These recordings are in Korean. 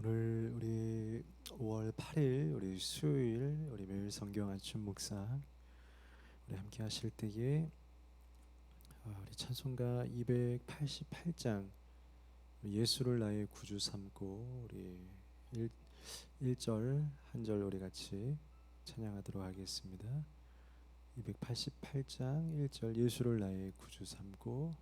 오늘 우리 5월 8일 우리 수요일 우리 매일 성경 아침 묵상 우리 함께 하실 때에 우리 찬송가 288장 예수를 나의 구주 삼고 우리 1절 한 절 우리 같이 찬양하도록 하겠습니다. 288장 1절 예수를 나의 구주 삼고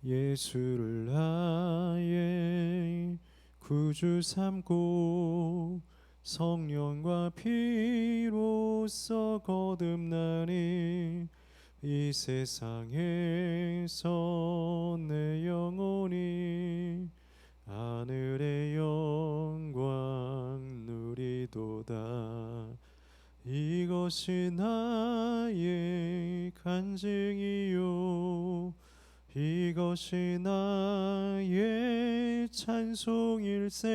예수를 나의 구주 삼고 성령과 피로써 거듭나니 이 세상에서 내 영혼이 하늘의 영광 누리도다. 이것이 나의 간증이요 이것이 나의 찬송일세.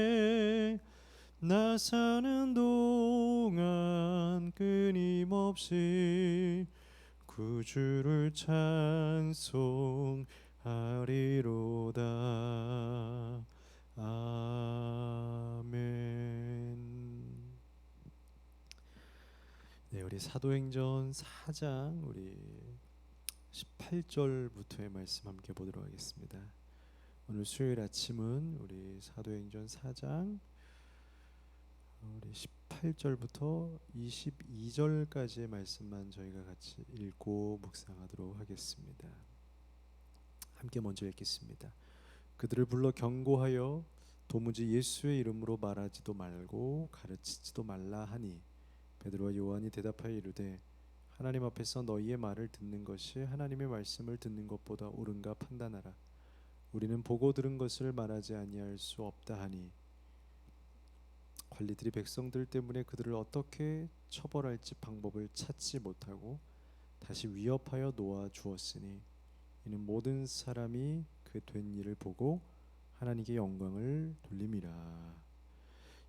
나 사는 동안 끊임없이 구주를 찬송하리로다. 아멘. 네, 우리 사도행전 4장 우리 18절부터의 말씀 함께 보도록 하겠습니다. 오늘 수요일 아침은 우리 사도행전 4장 우리 18절부터 22절까지의 말씀만 저희가 같이 읽고 묵상하도록 하겠습니다. 함께 먼저 읽겠습니다. 그들을 불러 경고하여 도무지 예수의 이름으로 말하지도 말고 가르치지도 말라 하니 베드로와 요한이 대답하여 이르되 하나님 앞에서 너희의 말을 듣는 것이 하나님의 말씀을 듣는 것보다 옳은가 판단하라. 우리는 보고 들은 것을 말하지 아니할 수 없다 하니 관리들이 백성들 때문에 그들을 어떻게 처벌할지 방법을 찾지 못하고 다시 위협하여 놓아 주었으니 이는 모든 사람이 그 된 일을 보고 하나님께 영광을 돌림이라.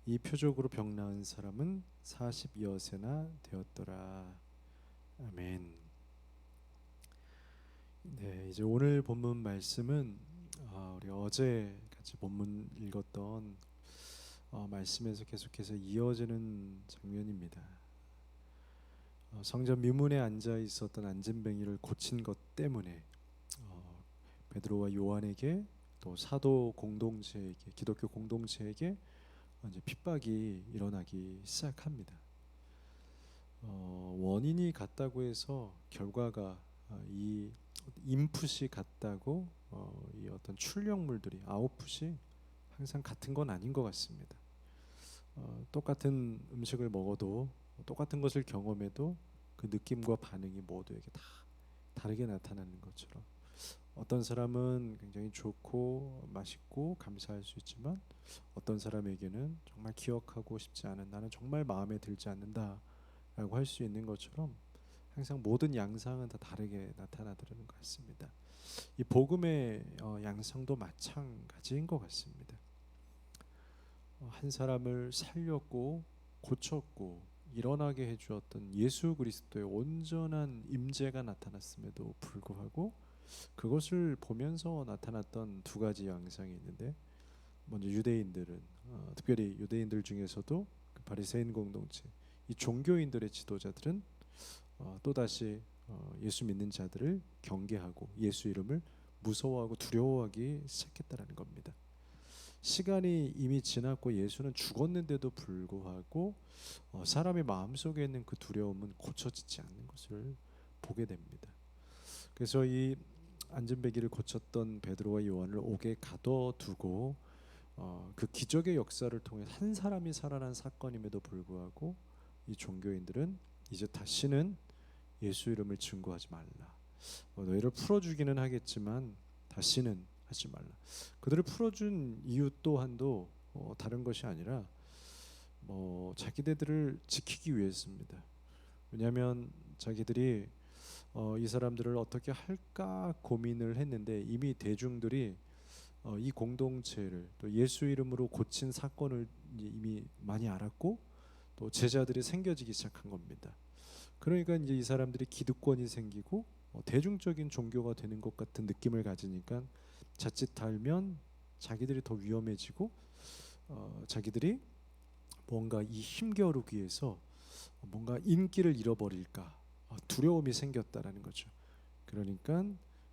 이 표적으로 병 나은 사람은 40여세나 되었더라. 아멘. 네, 이제 오늘 본문 말씀은 우리 어제 같이 본문 읽었던 말씀에서 계속해서 이어지는 장면입니다. 성전 미문에 앉아 있었던 안진뱅이를 고친 것 때문에 베드로와 요한에게 또 사도 공동체에게 기독교 공동체에게 이제 핍박이 일어나기 시작합니다. 원인이 같다고 해서 결과가 이 인풋이 같다고 이 어떤 출력물들이 아웃풋이 항상 같은 건 아닌 것 같습니다. 똑같은 음식을 먹어도 똑같은 것을 경험해도 그 느낌과 반응이 모두에게 다 다르게 나타나는 것처럼 어떤 사람은 굉장히 좋고 맛있고 감사할 수 있지만 어떤 사람에게는 정말 기억하고 싶지 않은 나는 정말 마음에 들지 않는다 라고 할 수 있는 것처럼 항상 모든 양상은 다 다르게 나타나더라는 것 같습니다. 이 복음의 양상도 마찬가지인 것 같습니다. 한 사람을 살렸고 고쳤고 일어나게 해주었던 예수 그리스도의 온전한 임재가 나타났음에도 불구하고 그것을 보면서 나타났던 두 가지 양상이 있는데 먼저 유대인들은 특별히 유대인들 중에서도 그 바리새인 공동체 이 종교인들의 지도자들은 또다시 예수 믿는 자들을 경계하고 예수 이름을 무서워하고 두려워하기 시작했다는 겁니다. 시간이 이미 지났고 예수는 죽었는데도 불구하고 사람의 마음속에 있는 그 두려움은 고쳐지지 않는 것을 보게 됩니다. 그래서 이 안진뱅이를 고쳤던 베드로와 요한을 옥에 가둬두고 그 기적의 역사를 통해 한 사람이 살아난 사건임에도 불구하고 이 종교인들은 이제 다시는 예수 이름을 증거하지 말라. 너희를 풀어주기는 하겠지만 다시는 하지 말라. 그들을 풀어준 이유 또한도 다른 것이 아니라 자기들을 지키기 위해서입니다. 왜냐하면 자기들이 이 사람들을 어떻게 할까 고민을 했는데 이미 대중들이 이 공동체를 또 예수 이름으로 고친 사건을 이미 많이 알았고 또 제자들이 생겨지기 시작한 겁니다. 그러니까 이제 이 사람들이 기득권이 생기고 대중적인 종교가 되는 것 같은 느낌을 가지니까 자칫 달면 자기들이 더 위험해지고 자기들이 뭔가 이 힘겨루기 위해서 뭔가 인기를 잃어버릴까 두려움이 생겼다라는 거죠. 그러니까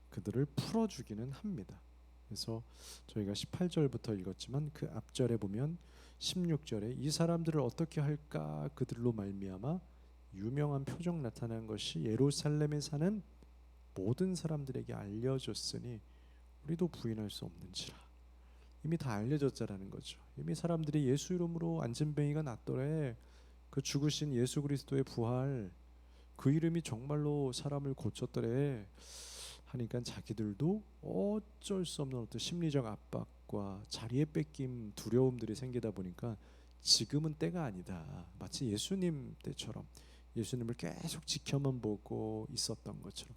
그들을 풀어주기는 합니다. 그래서 저희가 18절부터 읽었지만 그 앞절에 보면 16절에 이 사람들을 어떻게 할까 그들로 말미암아 유명한 표적 나타난 것이 예루살렘에 사는 모든 사람들에게 알려졌으니 우리도 부인할 수 없는지라. 이미 다 알려졌다라는 거죠. 이미 사람들이 예수 이름으로 안진뱅이가 낫더래. 그 죽으신 예수 그리스도의 부활, 그 이름이 정말로 사람을 고쳤더래 하니까 자기들도 어쩔 수 없는 어떤 심리적 압박과 자리에 뺏김 두려움들이 생기다 보니까 지금은 때가 아니다. 마치 예수님 때처럼 예수님을 계속 지켜만 보고 있었던 것처럼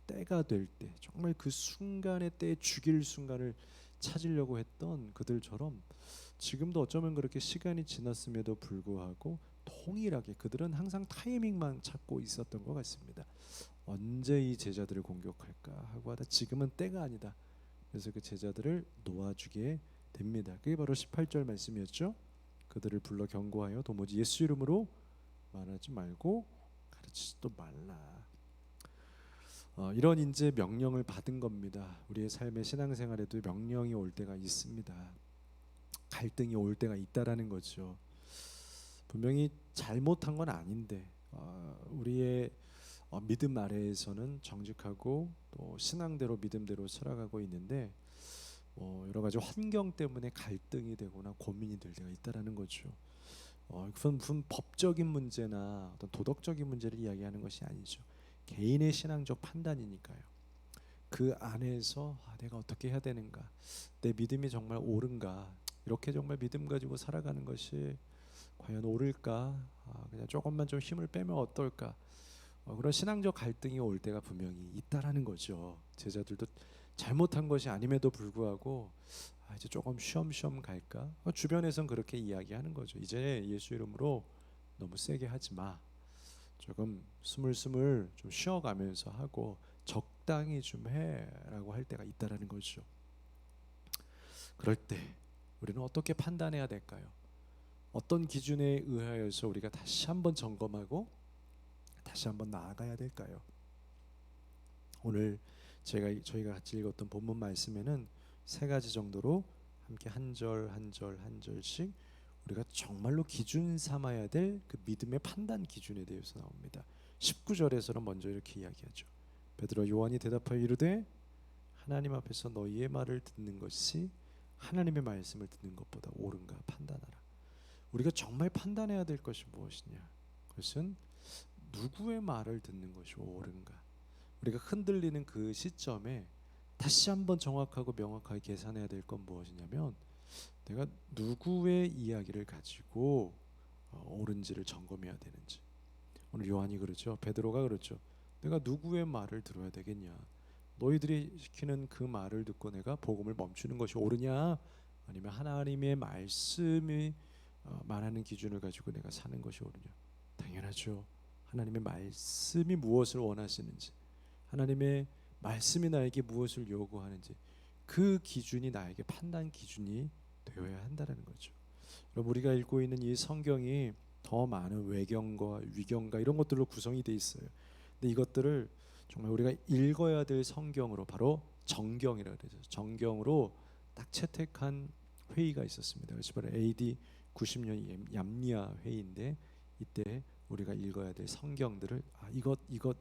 때가 될 때 정말 그 순간의 때에 죽일 순간을 찾으려고 했던 그들처럼 지금도 어쩌면 그렇게 시간이 지났음에도 불구하고 동일하게 그들은 항상 타이밍만 찾고 있었던 것 같습니다. 언제 이 제자들을 공격할까 하고 하다 지금은 때가 아니다. 그래서 그 제자들을 놓아주게 됩니다. 그게 바로 18절 말씀이었죠. 그들을 불러 경고하여 도무지 예수 이름으로 말하지 말고 가르치지도 말라. 이런 이제 명령을 받은 겁니다. 우리의 삶의 신앙생활에도 명령이 올 때가 있습니다. 갈등이 올 때가 있다라는 거죠. 분명히 잘못한 건 아닌데 우리의 믿음 아래에서는 정직하고 또 신앙대로 믿음대로 살아가고 있는데 여러 가지 환경 때문에 갈등이 되거나 고민이 될 때가 있다라는 거죠. 그건 무슨 법적인 문제나 어떤 도덕적인 문제를 이야기하는 것이 아니죠. 개인의 신앙적 판단이니까요. 그 안에서 내가 어떻게 해야 되는가, 내 믿음이 정말 옳은가, 이렇게 정말 믿음 가지고 살아가는 것이 과연 옳을까, 그냥 조금만 좀 힘을 빼면 어떨까, 그런 신앙적 갈등이 올 때가 분명히 있다라는 거죠. 제자들도 잘못한 것이 아님에도 불구하고 이제 조금 쉬엄쉬엄 갈까, 주변에선 그렇게 이야기하는 거죠. 이제 예수 이름으로 너무 세게 하지 마, 조금 스물스물 좀 쉬어가면서 하고 적당히 좀 해라고 할 때가 있다라는 거죠. 그럴 때 우리는 어떻게 판단해야 될까요? 어떤 기준에 의하여서 우리가 다시 한번 점검하고 다시 한번 나아가야 될까요? 오늘 저희가 같이 읽었던 본문 말씀에는 세 가지 정도로 함께 한 절 한 절 한 절씩 우리가 정말로 기준 삼아야 될 그 믿음의 판단 기준에 대해서 나옵니다. 19절에서는 먼저 이렇게 이야기하죠. 베드로 요한이 대답하여 이르되 하나님 앞에서 너희의 말을 듣는 것이 하나님의 말씀을 듣는 것보다 옳은가 판단하라. 우리가 정말 판단해야 될 것이 무엇이냐? 그것은 누구의 말을 듣는 것이 옳은가? 우리가 흔들리는 그 시점에 다시 한번 정확하고 명확하게 계산해야 될 건 무엇이냐면 내가 누구의 이야기를 가지고 옳은지를 점검해야 되는지. 오늘 요한이 그러죠. 베드로가 그렇죠. 내가 누구의 말을 들어야 되겠냐? 너희들이 시키는 그 말을 듣고 내가 복음을 멈추는 것이 옳으냐? 아니면 하나님의 말씀이 말하는 기준을 가지고 내가 사는 것이 옳으냐? 당연하죠. 하나님의 말씀이 무엇을 원하시는지, 하나님의 말씀이 나에게 무엇을 요구하는지, 그 기준이 나에게 판단 기준이 되어야 한다는 거죠. 여러분, 우리가 읽고 있는 이 성경이 더 많은 외경과 위경과 이런 것들로 구성이 돼 있어요. 근데 이것들을 정말 우리가 읽어야 될 성경으로, 바로 정경이라고 그러죠. 정경으로 딱 채택한 회의가 있었습니다. 그래서 바로 AD 90년 얌리아 회의인데, 이때 우리가 읽어야 될 성경들을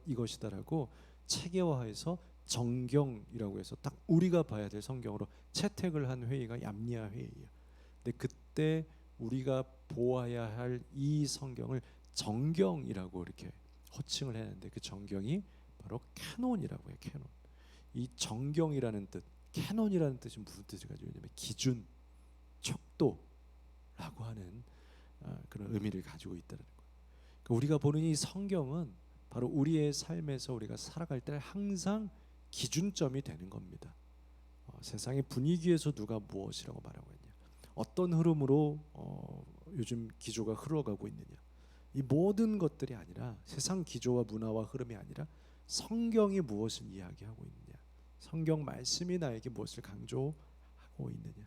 이것이다라고 체계화해서 정경이라고 해서 딱 우리가 봐야 될 성경으로 채택을 한 회의가 얌리아 회의예요. 근데 그때 우리가 보아야 할 이 성경을 정경이라고 이렇게 호칭을 했는데, 그 정경이 바로 캐논이라고 해요. 캐논. 이 정경이라는 뜻, 캐논이라는 뜻이 무슨 뜻을 가지고 있냐면 기준, 척도라고 하는 그런 의미를 가지고 있다는 거예요. 그러니까 우리가 보는 이 성경은 바로 우리의 삶에서 우리가 살아갈 때 항상 기준점이 되는 겁니다. 세상의 분위기에서 누가 무엇이라고 말하고 있냐, 어떤 흐름으로 요즘 기조가 흘러가고 있느냐, 이 모든 것들이 아니라, 세상 기조와 문화와 흐름이 아니라 성경이 무엇을 이야기하고 있느냐, 성경 말씀이 나에게 무엇을 강조하고 있느냐.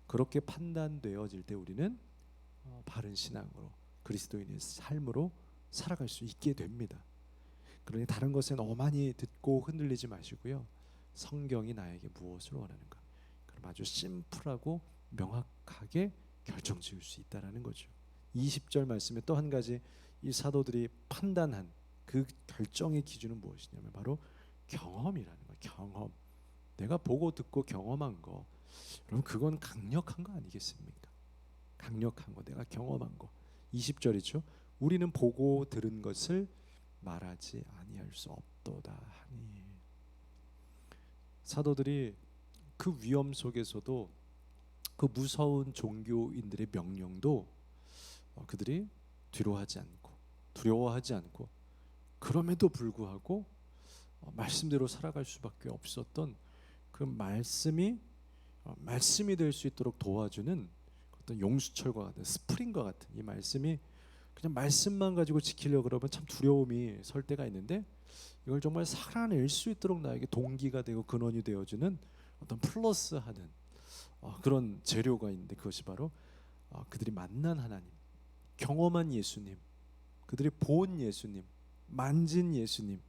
그렇게 판단되어질 때 우리는 바른 신앙으로 그리스도인의 삶으로 살아갈 수 있게 됩니다. 그러니 다른 것에 너무 많이 듣고 흔들리지 마시고요. 성경이 나에게 무엇을 원하는가? 그럼 아주 심플하고 명확하게 결정 지을 수 있다라는 거죠. 20절 말씀에 또 한 가지 이 사도들이 판단한 그 결정의 기준은 무엇이냐면 바로 경험이라는 거예요. 경험. 내가 보고 듣고 경험한 거. 그럼 그건 강력한 거 아니겠습니까? 강력한 거, 내가 경험한 거. 20절이죠. 우리는 보고 들은 것을 말하지 아니할 수 없도다 하니. 사도들이 그 위험 속에서도 그 무서운 종교인들의 명령도 그들이 뒤로하지 않고 두려워하지 않고 그럼에도 불구하고 말씀대로 살아갈 수밖에 없었던 그 말씀이 될 수 있도록 도와주는 어떤 용수철과 같은 스프링과 같은 이 말씀이 그냥 말씀만 가지고 지키려고 그러면 참 두려움이 설 때가 있는데 이걸 정말 살아낼 수 있도록 나에게 동기가 되고 근원이 되어주는 어떤 플러스하는 그런 재료가 있는데 그것이 바로 그들이 만난 하나님, 경험한 예수님, 그들이 본 예수님, 만진 예수님,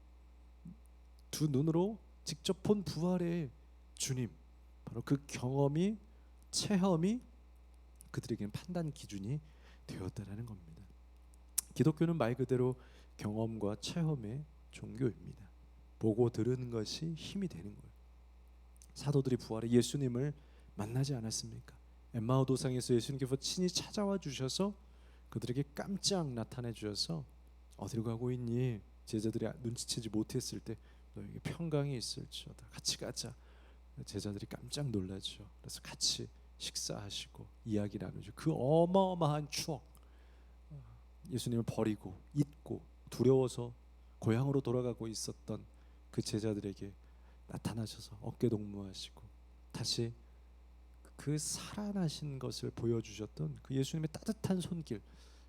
두 눈으로 직접 본 부활의 주님, 바로 그 경험이 체험이 그들에게는 판단 기준이 되었다라는 겁니다. 기독교는 말 그대로 경험과 체험의 종교입니다. 보고 들은 것이 힘이 되는 거예요. 사도들이 부활의 예수님을 만나지 않았습니까? 엠마오 도상에서 예수님께서 친히 찾아와 주셔서 그들에게 깜짝 나타내 주셔서 어디로 가고 있니? 제자들이 눈치채지 못했을 때 너에게 평강이 있을지어다. 같이 가자. 제자들이 깜짝 놀라죠. 그래서 같이 식사하시고 이야기 나누죠. 그 어마어마한 추억, 예수님을 버리고 잊고 두려워서 고향으로 돌아가고 있었던 그 제자들에게 나타나셔서 어깨 동무하시고 다시 그 살아나신 것을 보여주셨던 그 예수님의 따뜻한 손길,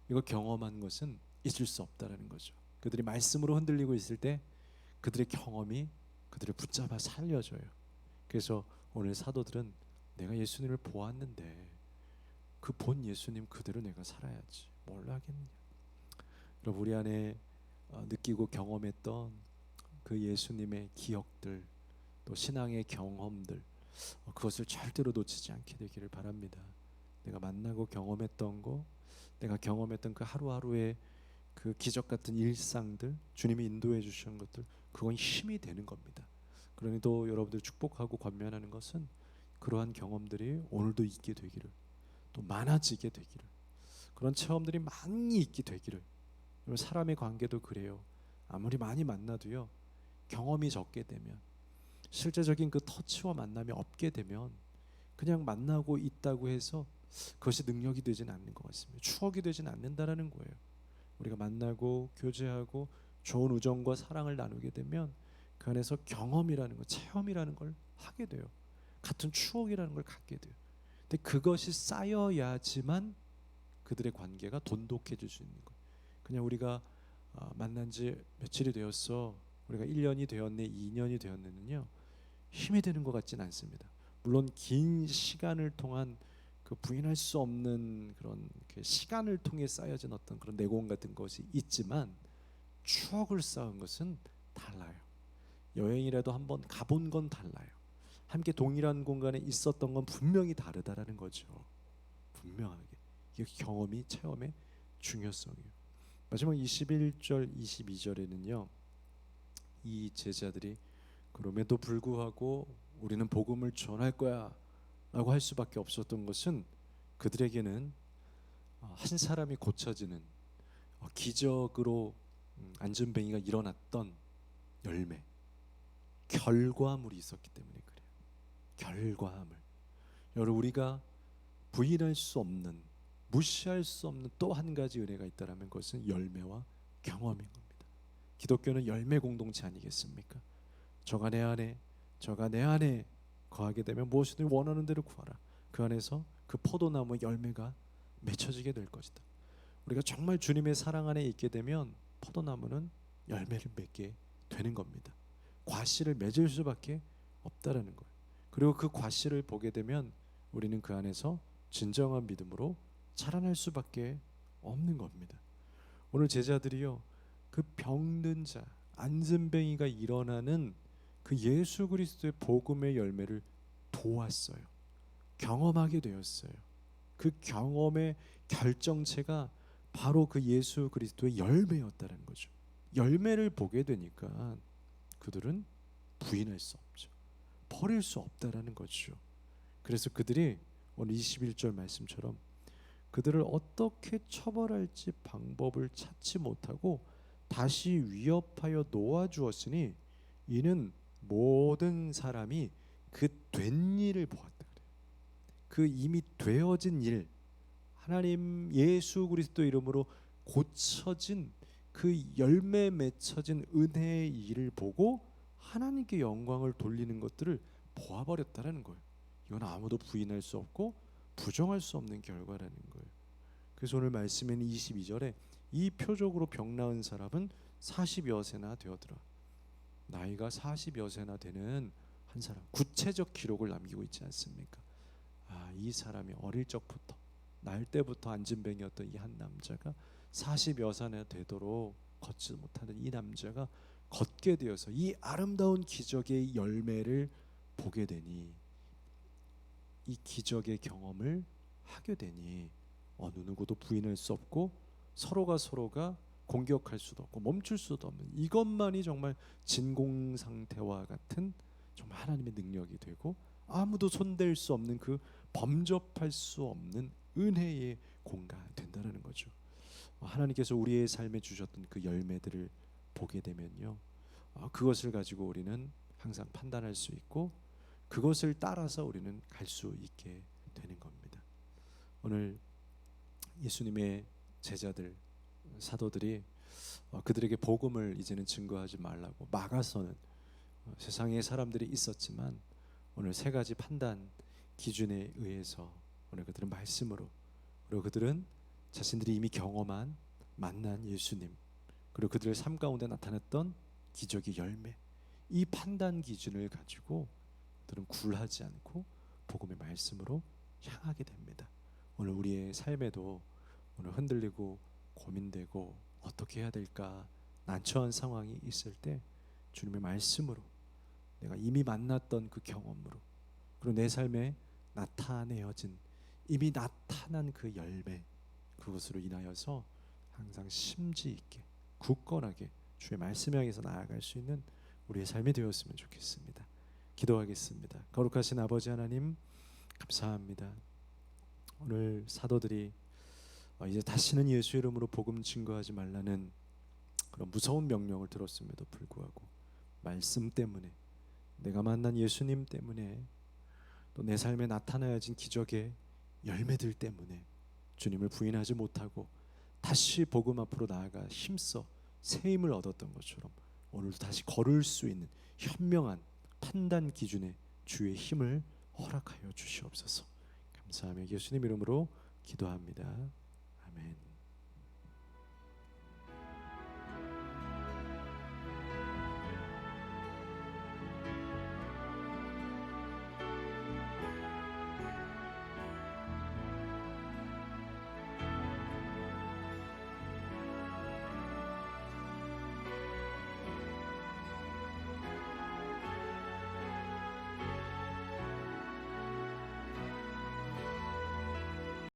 이거 경험한 것은 잊을 수 없다라는 거죠. 그들이 말씀으로 흔들리고 있을 때 그들의 경험이 그들을 붙잡아 살려줘요. 그래서 오늘 사도들은 내가 예수님을 보았는데 그 본 예수님 그대로 내가 살아야지 뭘 하겠느냐. 여러분, 우리 안에 느끼고 경험했던 그 예수님의 기억들, 또 신앙의 경험들, 그것을 절대로 놓치지 않게 되기를 바랍니다. 내가 만나고 경험했던 거, 내가 경험했던 그 하루하루의 그 기적 같은 일상들, 주님이 인도해 주신 것들, 그건 힘이 되는 겁니다. 그러니 또 여러분들 축복하고 권면하는 것은 그러한 경험들이 오늘도 있게 되기를, 또 많아지게 되기를, 그런 체험들이 많이 있게 되기를. 사람의 관계도 그래요. 아무리 많이 만나도요, 경험이 적게 되면, 실제적인 그 터치와 만남이 없게 되면 그냥 만나고 있다고 해서 그것이 능력이 되지는 않는 것 같습니다. 추억이 되지는 않는다라는 거예요. 우리가 만나고 교제하고 좋은 우정과 사랑을 나누게 되면 그 안에서 경험이라는 것, 체험이라는 걸 하게 돼요. 같은 추억이라는 걸 갖게 돼요. 근데 그것이 쌓여야지만 그들의 관계가 돈독해질 수 있는 거예요. 그냥 우리가 만난 지 며칠이 되었어, 우리가 1년이 되었네, 2년이 되었네는요, 힘이 되는 것 같지는 않습니다. 물론 긴 시간을 통한 그 부인할 수 없는 그런 그 시간을 통해 쌓여진 어떤 그런 내공 같은 것이 있지만 추억을 쌓은 것은 달라요. 여행이라도 한번 가본 건 달라요. 함께 동일한 공간에 있었던 건 분명히 다르다라는 거죠. 분명하게. 이게 경험이, 체험의 중요성이에요. 마지막 21절 22절에는요, 이 제자들이 그럼에도 불구하고 우리는 복음을 전할 거야 라고 할 수밖에 없었던 것은 그들에게는 한 사람이 고쳐지는 기적으로 안전뱅이가 일어났던 열매, 결과물이 있었기 때문에 그래요. 결과물. 여러분, 우리가 부인할 수 없는, 무시할 수 없는 또 한 가지 은혜가 있다라면 그것은 열매와 경험인 겁니다. 기독교는 열매 공동체 아니겠습니까? 저가 내 안에, 저가 내 안에 거하게 되면 무엇이든 원하는 대로 구하라. 그 안에서 그 포도나무의 열매가 맺혀지게 될 것이다. 우리가 정말 주님의 사랑 안에 있게 되면 포도나무는 열매를 맺게 되는 겁니다. 과실을 맺을 수밖에 없다라는 거예요. 그리고 그 과실을 보게 되면 우리는 그 안에서 진정한 믿음으로 자라날 수밖에 없는 겁니다. 오늘 제자들이요, 그 병든 자, 안진뱅이가 일어나는 그 예수 그리스도의 복음의 열매를 보았어요. 경험하게 되었어요. 그 경험의 결정체가 바로 그 예수 그리스도의 열매였다는 거죠. 열매를 보게 되니까 그들은 부인할 수 없죠. 버릴 수 없다라는 거죠. 그래서 그들이 오늘 21절 말씀처럼 그들을 어떻게 처벌할지 방법을 찾지 못하고 다시 위협하여 놓아주었으니 이는 모든 사람이 그 된 일을 보았다 그래요. 그 이미 되어진 일, 하나님 예수 그리스도 이름으로 고쳐진 그 열매 맺혀진 은혜의 일을 보고 하나님께 영광을 돌리는 것들을 보아버렸다라는 거예요. 이건 아무도 부인할 수 없고 부정할 수 없는 결과라는 거예요. 그래서 오늘 말씀에는 22절에 이 표적으로 병 나은 사람은 40여 세나 되었더라. 나이가 40여 세나 되는 한 사람, 구체적 기록을 남기고 있지 않습니까? 이 사람이 어릴 적부터, 날 때부터 안진뱅이였던 이 한 남자가 40여 세나 되도록 걷지 못하는 이 남자가 걷게 되어서 이 아름다운 기적의 열매를 보게 되니, 이 기적의 경험을 하게 되니 어느 누구도 부인할 수 없고 서로가 공격할 수도 없고 멈출 수도 없는, 이것만이 정말 진공 상태와 같은 정말 하나님의 능력이 되고 아무도 손댈 수 없는 그 범접할 수 없는 은혜의 공간 된다는 거죠. 하나님께서 우리의 삶에 주셨던 그 열매들을 보게 되면요, 그것을 가지고 우리는 항상 판단할 수 있고 그것을 따라서 우리는 갈 수 있게 되는 겁니다. 오늘 예수님의 제자들, 사도들이 그들에게 복음을 이제는 증거하지 말라고 막아서는 세상에 사람들이 있었지만 오늘 세 가지 판단 기준에 의해서 오늘 그들은 말씀으로, 그리고 그들은 자신들이 이미 경험한 만난 예수님, 그리고 그들의 삶 가운데 나타났던 기적의 열매, 이 판단 기준을 가지고 그들은 굴하지 않고 복음의 말씀으로 향하게 됩니다. 오늘 우리의 삶에도 오늘 흔들리고 고민되고 어떻게 해야 될까 난처한 상황이 있을 때 주님의 말씀으로, 내가 이미 만났던 그 경험으로, 그리고 내 삶에 나타내어진 이미 나타난 그 열매, 그것으로 인하여서 항상 심지 있게 굳건하게 주의 말씀 향해서 나아갈 수 있는 우리의 삶이 되었으면 좋겠습니다. 기도하겠습니다. 거룩하신 아버지 하나님, 감사합니다. 오늘 사도들이 이제 다시는 예수 이름으로 복음 증거하지 말라는 그런 무서운 명령을 들었음에도 불구하고 말씀 때문에, 내가 만난 예수님 때문에, 또 내 삶에 나타나야진 기적의 열매들 때문에 주님을 부인하지 못하고 다시 복음 앞으로 나아가 힘써 새 힘을 얻었던 것처럼 오늘도 다시 걸을 수 있는 현명한 판단 기준에 주의 힘을 허락하여 주시옵소서. 감사하며 예수님 이름으로 기도합니다. 아멘.